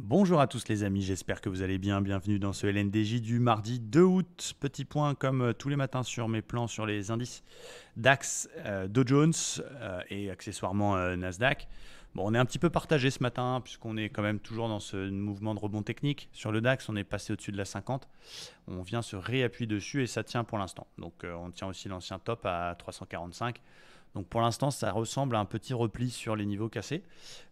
Bonjour à tous les amis, j'espère que vous allez bien. Bienvenue dans ce LNDJ du mardi 2 août. Petit point comme tous les matins sur mes plans sur les indices DAX, Dow Jones et accessoirement Nasdaq. Bon, on est un petit peu partagé ce matin puisqu'on est quand même toujours dans ce mouvement de rebond technique. Sur le DAX, on est passé au-dessus de la 50. On vient se réappuyer dessus et ça tient pour l'instant. Donc on tient aussi l'ancien top à 345. Donc pour l'instant, ça ressemble à un petit repli sur les niveaux cassés.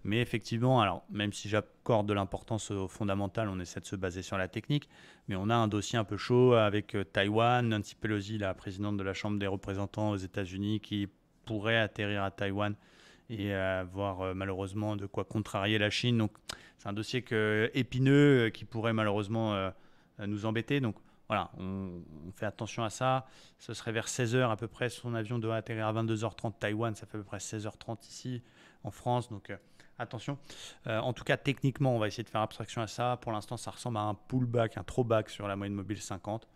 Mais effectivement, alors même si j'accorde de l'importance au fondamental, on essaie de se baser sur la technique. Mais on a un dossier un peu chaud avec Taïwan, Nancy Pelosi, la présidente de la Chambre des représentants aux États-Unis, qui pourrait atterrir à Taïwan et avoir malheureusement de quoi contrarier la Chine. Donc c'est un dossier épineux qui pourrait malheureusement nous embêter. Donc voilà, on fait attention à ça. Ce serait vers 16h à peu près. Son avion doit atterrir à 22h30 Taïwan. Ça fait à peu près 16h30 ici en France. Donc attention. En tout cas, techniquement, on va essayer de faire abstraction à ça. Pour l'instant, ça ressemble à un pullback, un throwback sur la moyenne mobile 50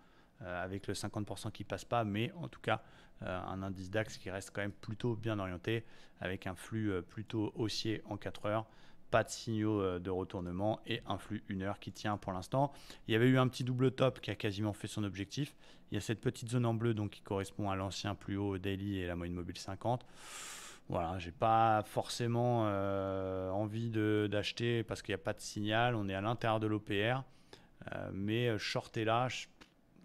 avec le 50% qui passe pas. Mais en tout cas, un indice DAX qui reste quand même plutôt bien orienté avec un flux plutôt haussier en 4 heures. Pas de signaux de retournement et un flux 1 heure qui tient pour l'instant. Il y avait eu un petit double top qui a quasiment fait son objectif. Il y a cette petite zone en bleu donc, qui correspond à l'ancien plus haut daily et la moyenne mobile 50. Voilà, j'ai pas forcément envie d'acheter parce qu'il n'y a pas de signal. On est à l'intérieur de l'OPR, mais shorter là,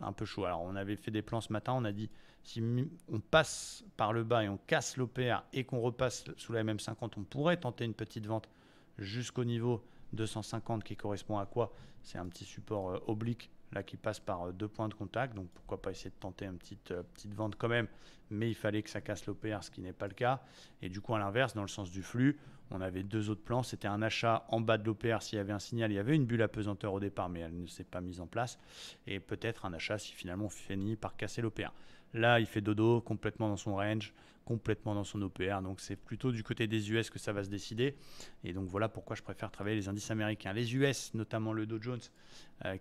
un peu chaud. Alors on avait fait des plans ce matin, on a dit si on passe par le bas et on casse l'OPR et qu'on repasse sous la MM50, on pourrait tenter une petite vente jusqu'au niveau 250 qui correspond à quoi? C'est un petit support oblique là qui passe par deux points de contact, donc pourquoi pas essayer de tenter une petite vente quand même, mais il fallait que ça casse l'OPR, ce qui n'est pas le cas. Et du coup à l'inverse, dans le sens du flux, on avait deux autres plans, c'était un achat en bas de l'OPR s'il y avait un signal, il y avait une bulle apesanteur au départ mais elle ne s'est pas mise en place, et peut-être un achat si finalement on finit par casser l'OPR. Là il fait dodo, complètement dans son range, complètement dans son OPR, donc c'est plutôt du côté des US que ça va se décider. Et donc voilà pourquoi je préfère travailler les indices américains. Les US, notamment le Dow Jones,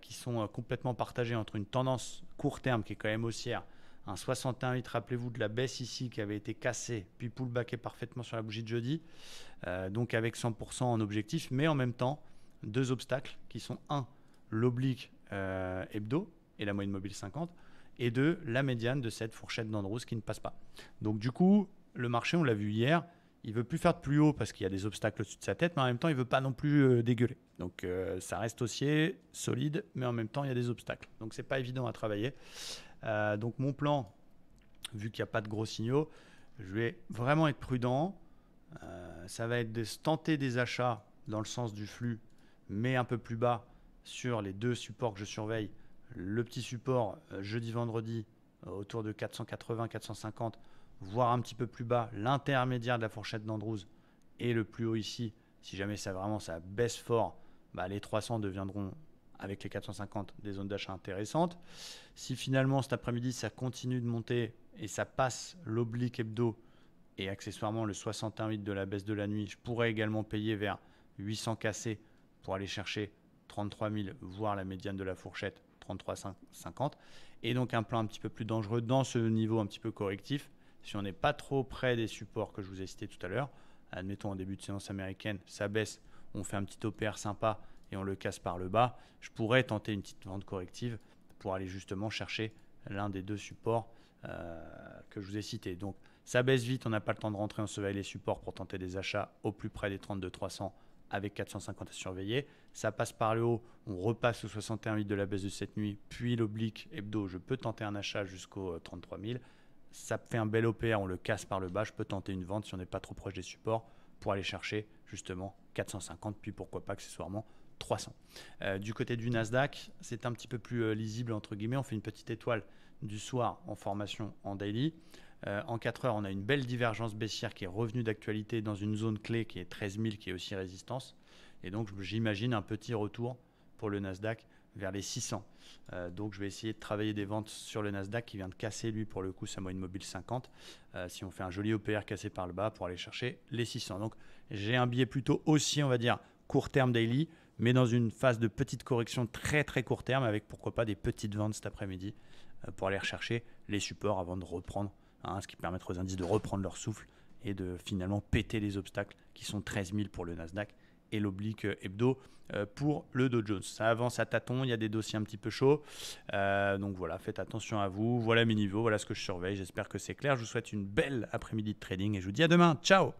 qui sont complètement partagés entre une tendance court terme qui est quand même haussière, un 61,8, rappelez-vous de la baisse ici qui avait été cassée, puis pullbacké parfaitement sur la bougie de jeudi, donc avec 100% en objectif, mais en même temps, deux obstacles qui sont un, l'oblique hebdo et la moyenne mobile 50, et deux, la médiane de cette fourchette d'Andrews qui ne passe pas. Donc du coup, le marché, on l'a vu hier, il veut plus faire de plus haut parce qu'il y a des obstacles au-dessus de sa tête, mais en même temps, il veut pas non plus dégueuler. Donc ça reste haussier, solide, mais en même temps, il y a des obstacles. Donc c'est pas évident à travailler. Donc mon plan, vu qu'il n'y a pas de gros signaux, je vais vraiment être prudent. Ça va être de tenter des achats dans le sens du flux, mais un peu plus bas sur les deux supports que je surveille. Le petit support jeudi-vendredi autour de 480-450, voire un petit peu plus bas, l'intermédiaire de la fourchette d'Andrews et le plus haut ici. Si jamais ça vraiment ça baisse fort, bah, les 300 deviendront avec les 450 des zones d'achat intéressantes. Si finalement cet après-midi ça continue de monter et ça passe l'oblique hebdo et accessoirement le 61,8 de la baisse de la nuit, je pourrais également payer vers 800 cassés pour aller chercher 33 000, voire la médiane de la fourchette 33,50. Et donc un plan un petit peu plus dangereux dans ce niveau un petit peu correctif. Si on n'est pas trop près des supports que je vous ai cités tout à l'heure, admettons en début de séance américaine, ça baisse, on fait un petit OPR sympa et on le casse par le bas, je pourrais tenter une petite vente corrective pour aller justement chercher l'un des deux supports que je vous ai cités. Donc ça baisse vite, on n'a pas le temps de rentrer, on surveille les supports pour tenter des achats au plus près des 32 300 avec 450 à surveiller. Ça passe par le haut, on repasse au 61,8 de la baisse de cette nuit, puis l'oblique hebdo, je peux tenter un achat jusqu'au 33 000. Ça fait un bel OPR, on le casse par le bas, je peux tenter une vente si on n'est pas trop proche des supports pour aller chercher justement 450, puis pourquoi pas accessoirement 300. Du côté du Nasdaq, c'est un petit peu plus lisible entre guillemets, on fait une petite étoile du soir en formation en daily. En 4 heures, on a une belle divergence baissière qui est revenue d'actualité dans une zone clé qui est 13 000, qui est aussi résistance. Et donc, j'imagine un petit retour pour le Nasdaq vers les 600. Donc, je vais essayer de travailler des ventes sur le Nasdaq qui vient de casser, lui, pour le coup, sa moyenne mobile 50. Si on fait un joli OPR cassé par le bas pour aller chercher les 600. Donc, j'ai un billet plutôt aussi, on va dire, court terme daily, mais dans une phase de petite correction très, très court terme avec pourquoi pas des petites ventes cet après-midi pour aller rechercher les supports avant de reprendre. Ce qui permettra aux indices de reprendre leur souffle et de finalement péter les obstacles qui sont 13 000 pour le Nasdaq et l'oblique hebdo pour le Dow Jones. Ça avance à tâtons, il y a des dossiers un petit peu chauds. Donc voilà, faites attention à vous. Voilà mes niveaux, voilà ce que je surveille. J'espère que c'est clair. Je vous souhaite une belle après-midi de trading et je vous dis à demain. Ciao!